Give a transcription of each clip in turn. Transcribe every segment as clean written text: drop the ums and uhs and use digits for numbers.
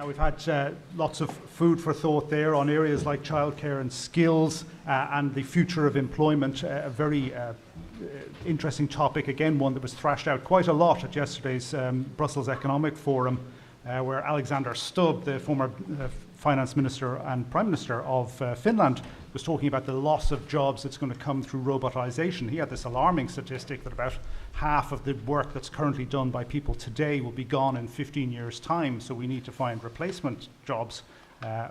We've had lots of food for thought there on areas like childcare and skills and the future of employment, a very interesting topic, again one that was thrashed out quite a lot at yesterday's Brussels Economic Forum, where Alexander Stubb, the former Finance Minister and Prime Minister of Finland, was talking about the loss of jobs that's going to come through robotisation. He had this alarming statistic that about half of the work that's currently done by people today will be gone in 15 years' time, so we need to find replacement jobs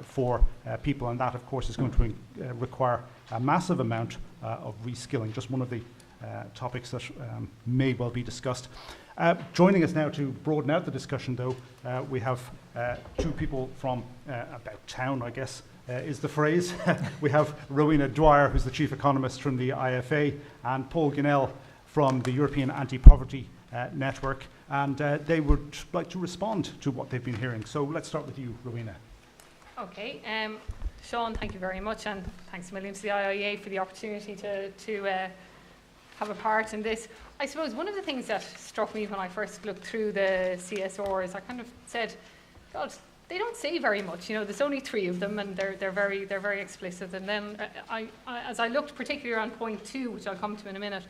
for people, and that of course is going to require a massive amount of reskilling. Just one of the topics that may well be discussed. Joining us now to broaden out the discussion, though, we have two people from about town, I guess, is the phrase. We have Rowena Dwyer, who's the Chief Economist from the IFA, and Paul Ginnell from the European Anti-Poverty Network, and they would like to respond to what they've been hearing. So let's start with you, Rowena. Okay, Sean, thank you very much, and thanks a million to the IIEA for the opportunity to have a part in this. I suppose one of the things that struck me when I first looked through the CSRs, I kind of said, God, they don't say very much. You know, there's only 3 of them, and they're very explicit. And then as I looked particularly on point 2, which I'll come to in a minute,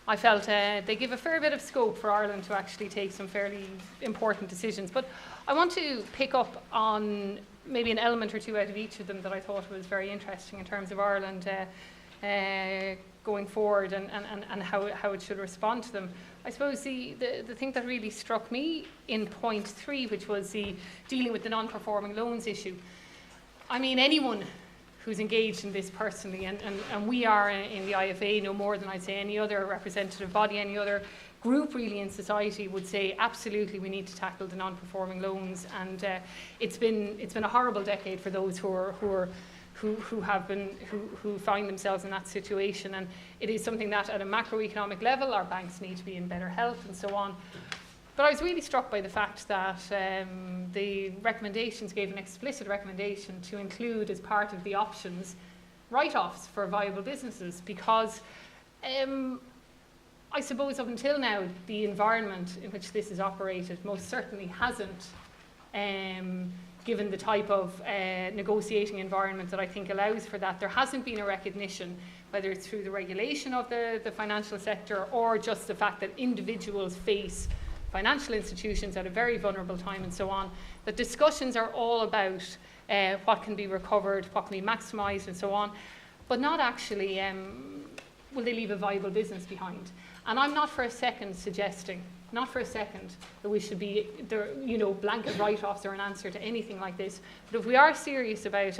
I felt they give a fair bit of scope for Ireland to actually take some fairly important decisions. But I want to pick up on maybe an element or 2 out of each of them that I thought was very interesting in terms of Ireland going forward and how it should respond to them. I suppose the thing that really struck me in point 3, which was the dealing with the non-performing loans issue. I mean, anyone who's engaged in this personally, and we are in the IFA no more than I'd say any other representative body, any other group really in society would say absolutely we need to tackle the non-performing loans, and it's been a horrible decade for those who find themselves in that situation, and it is something that at a macroeconomic level our banks need to be in better health and so on. But I was really struck by the fact that the recommendations gave an explicit recommendation to include as part of the options write-offs for viable businesses, because I suppose up until now the environment in which this is operated most certainly hasn't given the type of negotiating environment that I think allows for that. There hasn't been a recognition, whether it's through the regulation of the financial sector or just the fact that individuals face financial institutions at a very vulnerable time and so on, that discussions are all about what can be recovered, what can be maximised and so on, but not actually will they leave a viable business behind. And I'm not for a second suggesting, not for a second, that we should be, blanket write-offs or an answer to anything like this. But if we are serious about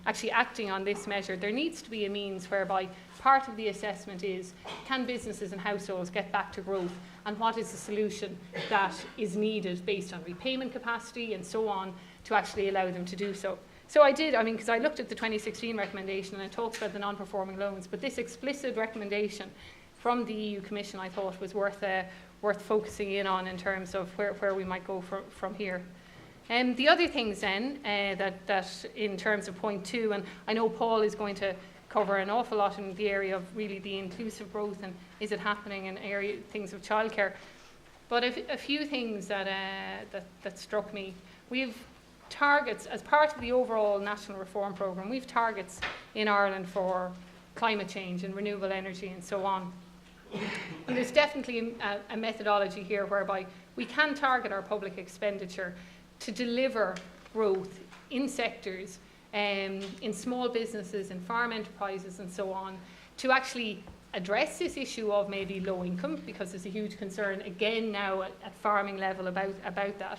actually acting on this measure, there needs to be a means whereby part of the assessment is, can businesses and households get back to growth, and what is the solution that is needed based on repayment capacity and so on to actually allow them to do so. So I did, because I looked at the 2016 recommendation and it talks about the non-performing loans, but this explicit recommendation from the EU Commission I thought was worth focusing in on in terms of where we might go from here. The other things then, that in terms of point 2, and I know Paul is going to cover an awful lot in the area of really the inclusive growth and is it happening in things of childcare. But a few things that struck me. We've targets, as part of the overall national reform programme, we've targets in Ireland for climate change and renewable energy and so on. And there's definitely a methodology here whereby we can target our public expenditure to deliver growth in sectors, in small businesses, in farm enterprises and so on, to actually address this issue of maybe low income, because there's a huge concern again now at farming level about that.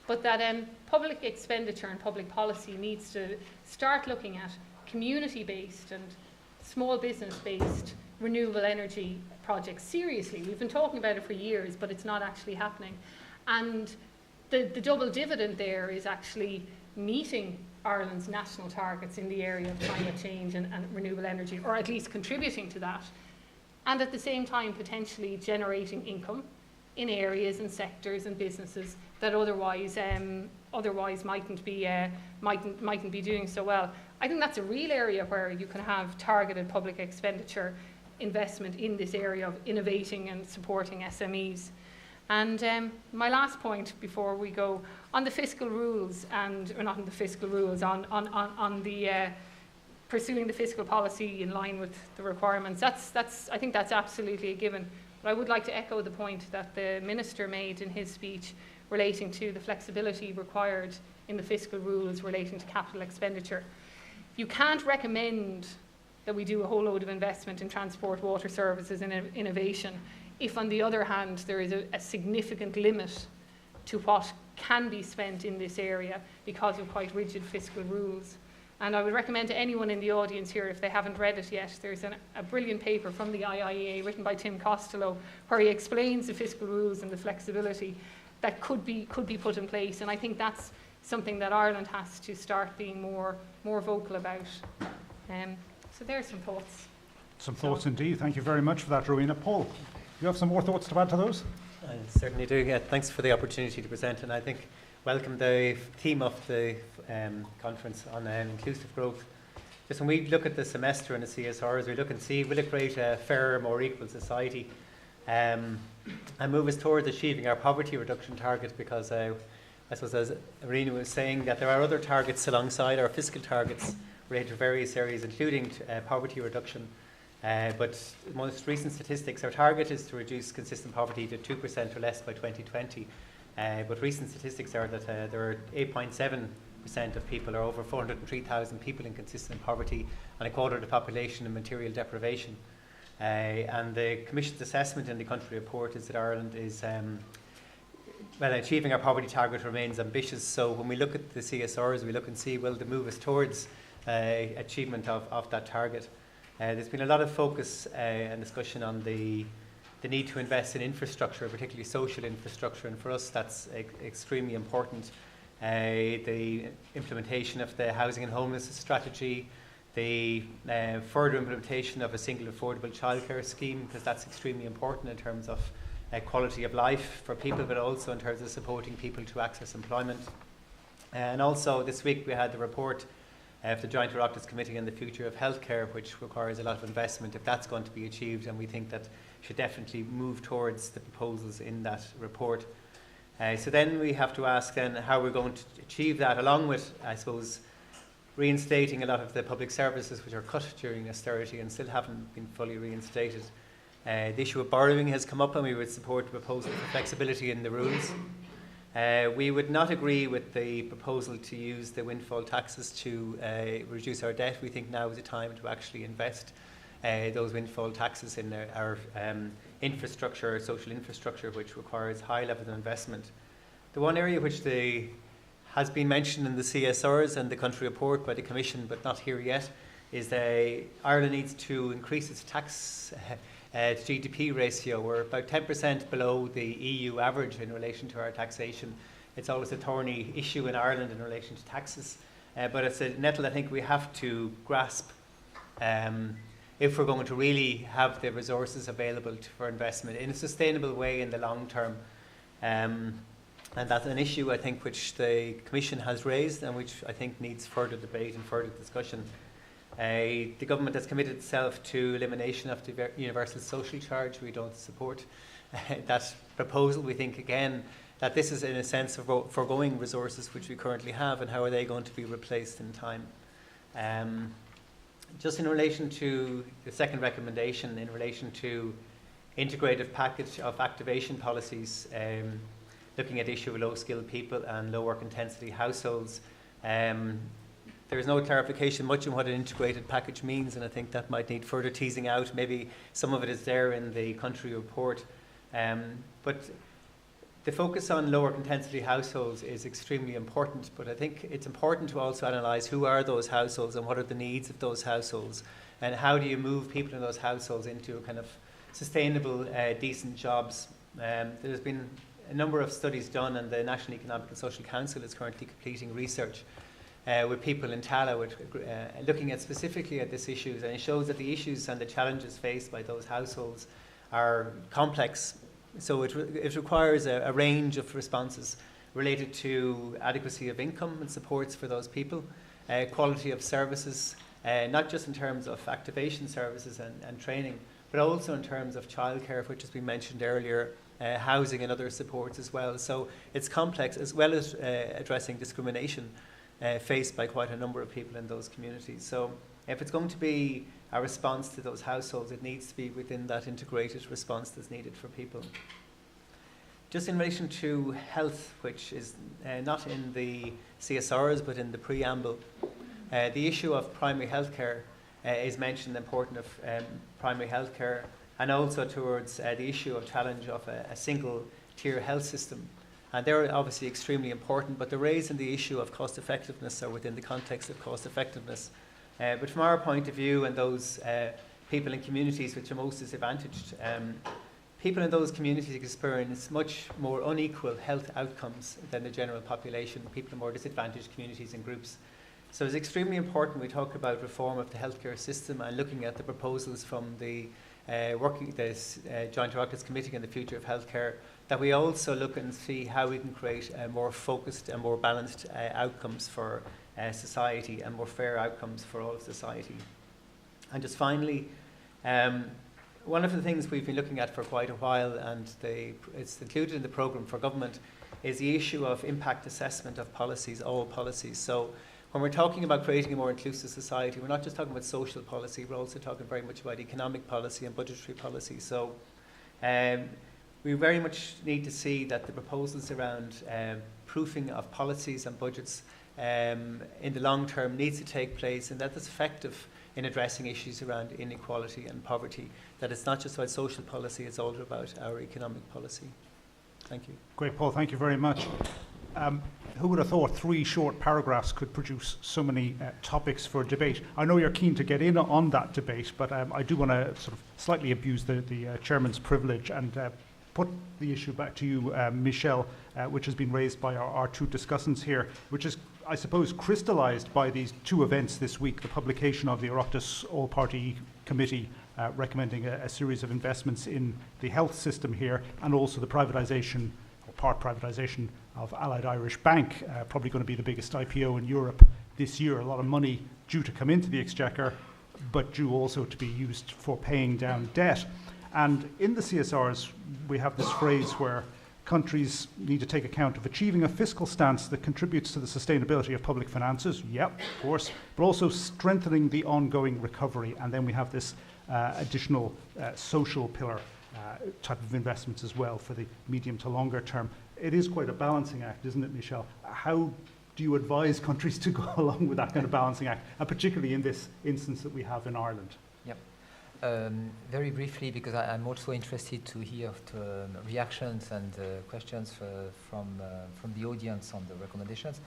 But that public expenditure and public policy needs to start looking at community-based and small business-based renewable energy projects seriously. We've been talking about it for years, but it's not actually happening. And the double dividend there is actually meeting Ireland's national targets in the area of climate change and renewable energy, or at least contributing to that, and at the same time potentially generating income in areas and sectors and businesses that otherwise mightn't be doing so well. I think that's a real area where you can have targeted public expenditure investment in this area of innovating and supporting SMEs. And my last point before we go, on the fiscal rules, or not on the fiscal rules, on the pursuing the fiscal policy in line with the requirements, I think that's absolutely a given. But I would like to echo the point that the Minister made in his speech relating to the flexibility required in the fiscal rules relating to capital expenditure. You can't recommend that we do a whole load of investment in transport, water services and innovation if, on the other hand, there is a significant limit to what can be spent in this area because of quite rigid fiscal rules. And I would recommend to anyone in the audience here, if they haven't read it yet, there's a brilliant paper from the IIEA written by Tim Costello where he explains the fiscal rules and the flexibility that could be put in place. And I think that's something that Ireland has to start being more vocal about. So there's some thoughts. Some thoughts indeed. Thank you very much for that, Rowena. Paul, you have some more thoughts to add to those? I certainly do. Yeah, thanks for the opportunity to present, and I think welcome the theme of the conference on inclusive growth. Just when we look at the semester and the CSRs, we look and see, will it create a fairer, more equal society and move us towards achieving our poverty reduction target? Because I suppose, as Rowena was saying, that there are other targets alongside our fiscal targets related to various areas, including poverty reduction. But most recent statistics, our target is to reduce consistent poverty to 2% or less by 2020. But recent statistics are that there are 8.7% of people, or over 403,000 people in consistent poverty, and a quarter of the population in material deprivation. And the Commission's assessment in the country report is that Ireland is, achieving our poverty target remains ambitious. So when we look at the CSRs, we look and see, will they move us towards achievement of that target? There's been a lot of focus and discussion on the need to invest in infrastructure, particularly social infrastructure, and for us that's extremely important. The implementation of the housing and homelessness strategy, the further implementation of a single affordable childcare scheme, because that's extremely important in terms of quality of life for people, but also in terms of supporting people to access employment. And also this week we had the report of the Joint Oireachtas Committee on the Future of Healthcare, which requires a lot of investment if that's going to be achieved, and we think that should definitely move towards the proposals in that report. So then we have to ask then how we're going to achieve that, along with, I suppose, reinstating a lot of the public services which are cut during austerity and still haven't been fully reinstated. The issue of borrowing has come up, and we would support the proposal for flexibility in the rules. We would not agree with the proposal to use the windfall taxes to reduce our debt. We think now is the time to actually invest those windfall taxes in our infrastructure, social infrastructure, which requires high levels of investment. The one area which has been mentioned in the CSRs and the country report by the Commission, but not here yet, is that Ireland needs to increase its tax to GDP ratio. We're about 10% below the EU average in relation to our taxation. It's always a thorny issue in Ireland in relation to taxes, but it's a nettle I think we have to grasp if we're going to really have the resources available for investment in a sustainable way in the long term. And that's an issue I think which the Commission has raised and which I think needs further debate and further discussion. The government has committed itself to elimination of the universal social charge. We don't support that proposal. We think again that this is in a sense of foregoing resources which we currently have, and how are they going to be replaced in time. Just in relation to the second recommendation, in relation to integrated package of activation policies, looking at the issue of low-skilled people and low work intensity households, there is no clarification much on what an integrated package means, and I think that might need further teasing out. Maybe some of it is there in the country report. But the focus on low work intensity households is extremely important, but I think it's important to also analyse who are those households and what are the needs of those households, and how do you move people in those households into a kind of sustainable, decent jobs. There's been a number of studies done, and the National Economic and Social Council is currently completing research with people in Tala, looking at specifically at these issues, and it shows that the issues and the challenges faced by those households are complex. So it requires a range of responses related to adequacy of income and supports for those people, quality of services, not just in terms of activation services and training, but also in terms of childcare, which has been mentioned earlier, housing and other supports as well. So it's complex, as well as addressing discrimination faced by quite a number of people in those communities. So if it's going to be a response to those households, it needs to be within that integrated response that's needed for people. Just in relation to health, which is not in the CSRs but in the preamble, the issue of primary health care is mentioned, the importance of primary health care, and also towards the issue of challenge of a single tier health system. And they're obviously extremely important, but the raising the issue of cost effectiveness are within the context of cost effectiveness. But from our point of view, and those people in communities which are most disadvantaged, people in those communities experience much more unequal health outcomes than the general population, people in more disadvantaged communities and groups. So it's extremely important we talk about reform of the healthcare system and looking at the proposals from the Joint Oireachtas Committee on the Future of Healthcare, that we also look and see how we can create more focused and more balanced outcomes for society and more fair outcomes for all of society. And just finally, one of the things we've been looking at for quite a while, and it's included in the programme for government, is the issue of impact assessment of policies, all policies. So when we're talking about creating a more inclusive society, we're not just talking about social policy, we're also talking very much about economic policy and budgetary policy. So we very much need to see that the proposals around proofing of policies and budgets in the long term needs to take place, and that it's effective in addressing issues around inequality and poverty, that it's not just about social policy, it's also about our economic policy. Thank you. Great, Paul, thank you very much. Who would have thought 3 short paragraphs could produce so many topics for debate? I know you're keen to get in on that debate, but I do want to sort of slightly abuse the chairman's privilege and put the issue back to you, Michel, which has been raised by our 2 discussants here, which is, I suppose, crystallised by these 2 events this week, the publication of the Oireachtas All-Party Committee recommending a series of investments in the health system here, and also the privatisation, or part privatisation, of Allied Irish Bank, probably going to be the biggest IPO in Europe this year. A lot of money due to come into the Exchequer, but due also to be used for paying down debt. And in the CSRs, we have this phrase where countries need to take account of achieving a fiscal stance that contributes to the sustainability of public finances, yep, of course, but also strengthening the ongoing recovery. And then we have this additional social pillar type of investments as well for the medium to longer term. It is quite a balancing act, isn't it, Michel? How do you advise countries to go along with that kind of balancing act, and particularly in this instance that we have in Ireland? Yep. Very briefly, because I'm also interested to hear the reactions and questions from the audience on the recommendations.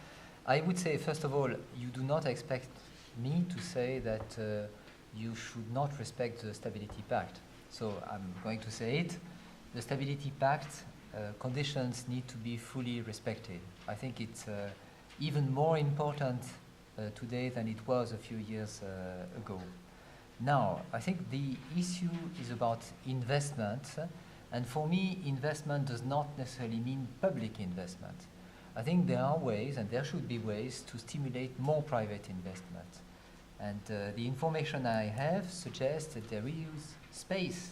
I would say, first of all, you do not expect me to say that you should not respect the Stability Pact. So I'm going to say it. The Stability Pact conditions need to be fully respected. I think it's even more important today than it was a few years ago. Now, I think the issue is about investment, and for me, investment does not necessarily mean public investment. I think there are ways, and there should be ways, to stimulate more private investment. And the information I have suggests that there is space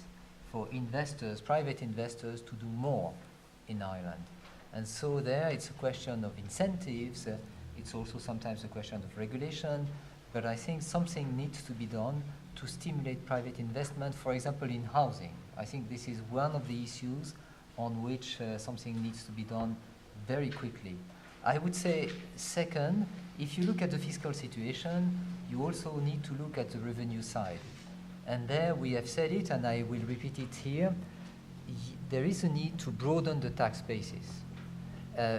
for investors, private investors, to do more in Ireland. And so there it's a question of incentives, it's also sometimes a question of regulation, but I think something needs to be done to stimulate private investment, for example, in housing. I think this is one of the issues on which something needs to be done very quickly. I would say, second, if you look at the fiscal situation, you also need to look at the revenue side. And there we have said it, and I will repeat it here, there is a need to broaden the tax basis.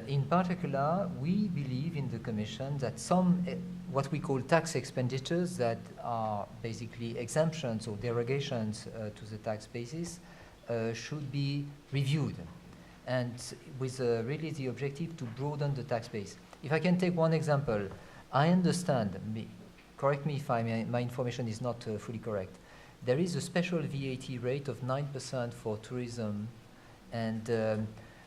In particular, we believe in the Commission that some what we call tax expenditures that are basically exemptions or derogations to the tax basis should be reviewed, and with really the objective to broaden the tax base. If I can take one example, I understand, correct me if my information is not fully correct, there is a special VAT rate of 9% for tourism, and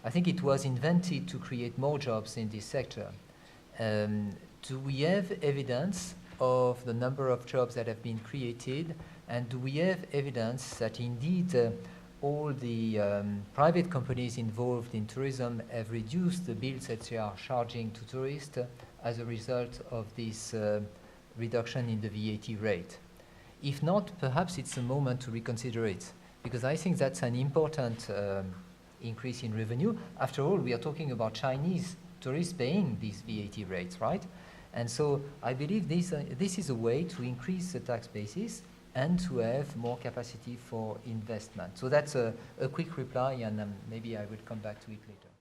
I think it was invented to create more jobs in this sector. Do we have evidence of the number of jobs that have been created And do we have evidence that indeed all the private companies involved in tourism have reduced the bills that they are charging to tourists as a result of this reduction in the VAT rate? If not, perhaps it's a moment to reconsider it, because I think that's an important increase in revenue. After all, we are talking about Chinese tourists paying these VAT rates, right? And so I believe this is a way to increase the tax basis and to have more capacity for investment. So that's a quick reply, and maybe I will come back to it later.